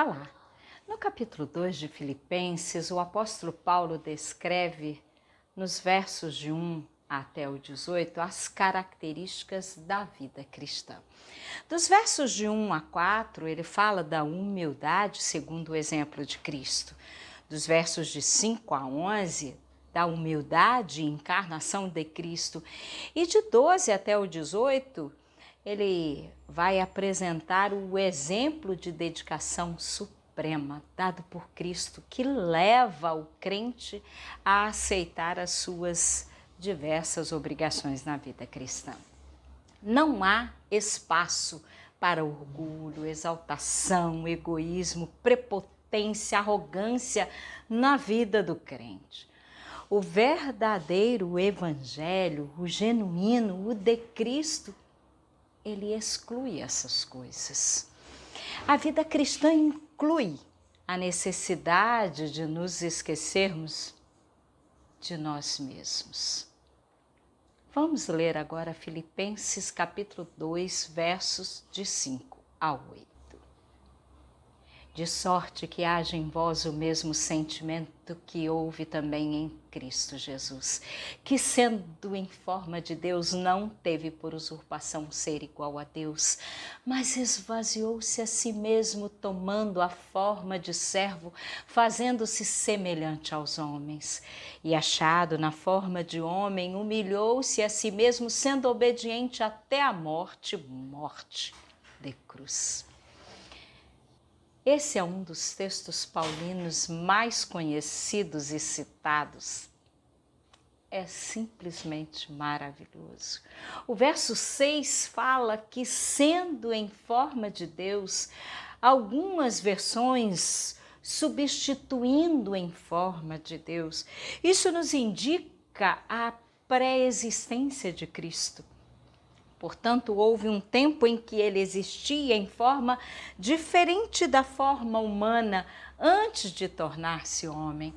Olá! No capítulo 2 de Filipenses, o apóstolo Paulo descreve, nos versos de 1 até o 18, as características da vida cristã. Dos versos de 1 a 4, ele fala da humildade segundo o exemplo de Cristo. Dos versos de 5 a 11, da humildade e encarnação de Cristo. E de 12 até o 18, ele vai apresentar o exemplo de dedicação suprema dado por Cristo, que leva o crente a aceitar as suas diversas obrigações na vida cristã. Não há espaço para orgulho, exaltação, egoísmo, prepotência, arrogância na vida do crente. O verdadeiro evangelho, o genuíno, o de Cristo, ele exclui essas coisas. A vida cristã inclui a necessidade de nos esquecermos de nós mesmos. Vamos ler agora Filipenses capítulo 2, versos de 5 a 8. De sorte que haja em vós o mesmo sentimento que houve também em Cristo Jesus, que sendo em forma de Deus não teve por usurpação ser igual a Deus, mas esvaziou-se a si mesmo, tomando a forma de servo, fazendo-se semelhante aos homens. E achado na forma de homem, humilhou-se a si mesmo, sendo obediente até a morte, morte de cruz. Esse é um dos textos paulinos mais conhecidos e citados. É simplesmente maravilhoso. O verso 6 fala que, sendo em forma de Deus, algumas versões substituindo em forma de Deus. Isso nos indica a pré-existência de Cristo. Portanto, houve um tempo em que ele existia em forma diferente da forma humana antes de tornar-se homem.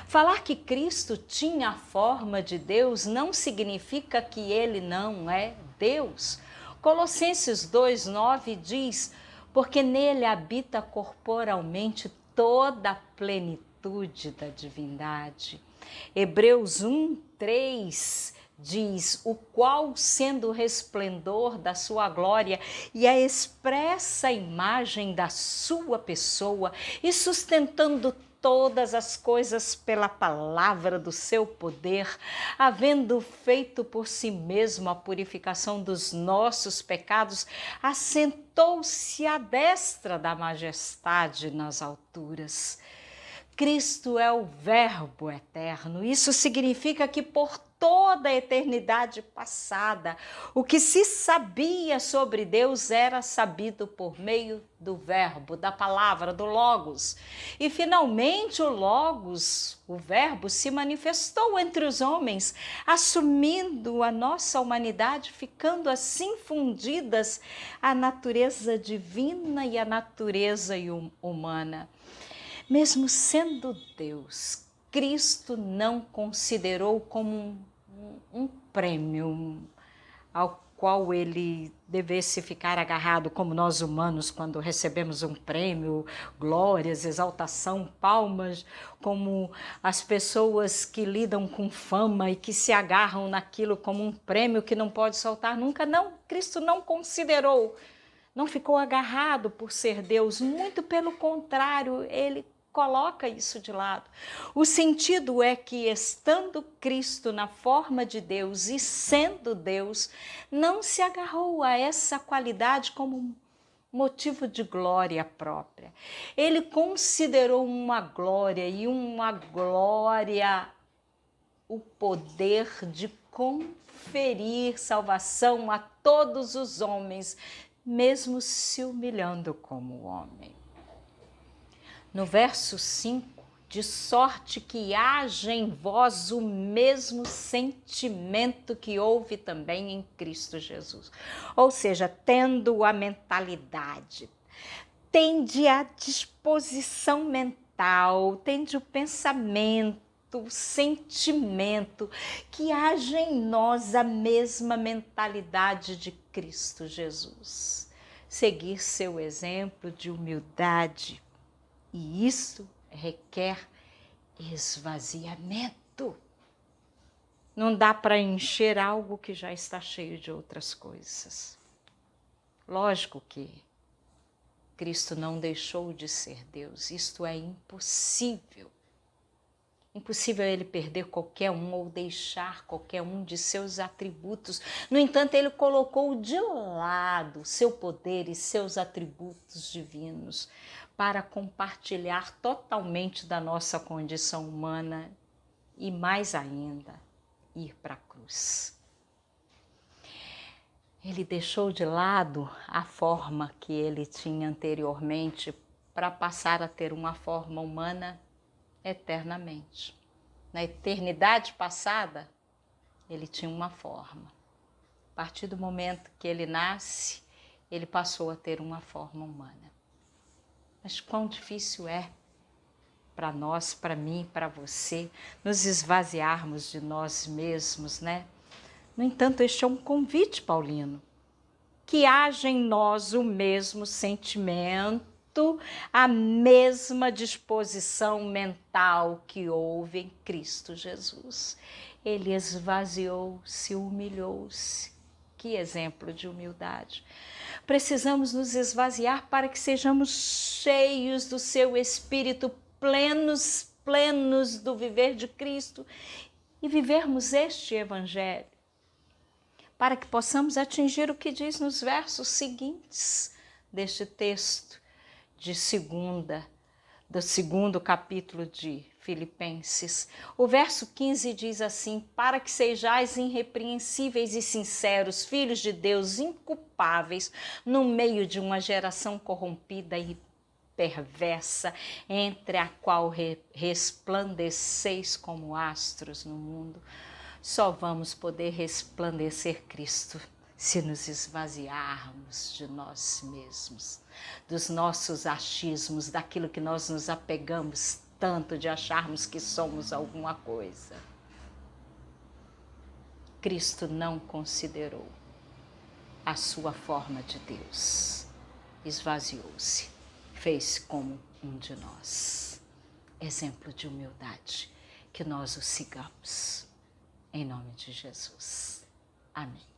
Falar que Cristo tinha a forma de Deus não significa que ele não é Deus. Colossenses 2,9 diz, porque nele habita corporalmente toda a plenitude da divindade. Hebreus 1,3 diz, o qual, sendo o resplendor da sua glória e a expressa imagem da sua pessoa, e sustentando todas as coisas pela palavra do seu poder, havendo feito por si mesmo a purificação dos nossos pecados, assentou-se à destra da majestade nas alturas. Cristo é o Verbo eterno. Isso significa que por toda a eternidade passada, o que se sabia sobre Deus era sabido por meio do Verbo, da palavra, do Logos. E finalmente o Logos, o Verbo, se manifestou entre os homens, assumindo a nossa humanidade, ficando assim fundidas a natureza divina e a natureza humana. Mesmo sendo Deus, Cristo não considerou como um prêmio ao qual ele devesse ficar agarrado, como nós humanos, quando recebemos um prêmio, glórias, exaltação, palmas, como as pessoas que lidam com fama e que se agarram naquilo como um prêmio que não pode soltar nunca. Não, Cristo não considerou, não ficou agarrado por ser Deus, muito pelo contrário, ele coloca isso de lado. O sentido é que, estando Cristo na forma de Deus e sendo Deus, não se agarrou a essa qualidade como motivo de glória própria. Ele considerou uma glória o poder de conferir salvação a todos os homens, mesmo se humilhando como homem. No verso 5, de sorte que haja em vós o mesmo sentimento que houve também em Cristo Jesus. Ou seja, tendo a mentalidade, tende a disposição mental, tende o pensamento, o sentimento, que haja em nós a mesma mentalidade de Cristo Jesus. Seguir seu exemplo de humildade, E isso requer esvaziamento. Não dá para encher algo que já está cheio de outras coisas. Lógico que Cristo não deixou de ser Deus, isto é impossível. Impossível ele perder qualquer um ou deixar qualquer um de seus atributos. No entanto, ele colocou de lado seu poder e seus atributos divinos para compartilhar totalmente da nossa condição humana e, mais ainda, ir para a cruz. Ele deixou de lado a forma que ele tinha anteriormente para passar a ter uma forma humana eternamente. Na eternidade passada, ele tinha uma forma. A partir do momento que ele nasce, ele passou a ter uma forma humana. Mas quão difícil é para nós, para mim, para você, nos esvaziarmos de nós mesmos, né? No entanto, este é um convite paulino, que haja em nós o mesmo sentimento, a mesma disposição mental que houve em Cristo Jesus. Ele esvaziou-se, humilhou-se. Que exemplo de humildade. Precisamos nos esvaziar para que sejamos cheios do seu Espírito, plenos do viver de Cristo e vivermos este Evangelho, para que possamos atingir o que diz nos versos seguintes deste texto do segundo capítulo de Filipenses. O verso 15 diz assim: para que sejais irrepreensíveis e sinceros, filhos de Deus, inculpáveis, no meio de uma geração corrompida e perversa, entre a qual resplandeceis como astros no mundo. Só vamos poder resplandecer Cristo se nos esvaziarmos de nós mesmos, dos nossos achismos, daquilo que nós nos apegamos tanto de acharmos que somos alguma coisa. Cristo não considerou a sua forma de Deus. Esvaziou-se, fez-se como um de nós. Exemplo de humildade, que nós o sigamos. Em nome de Jesus. Amém.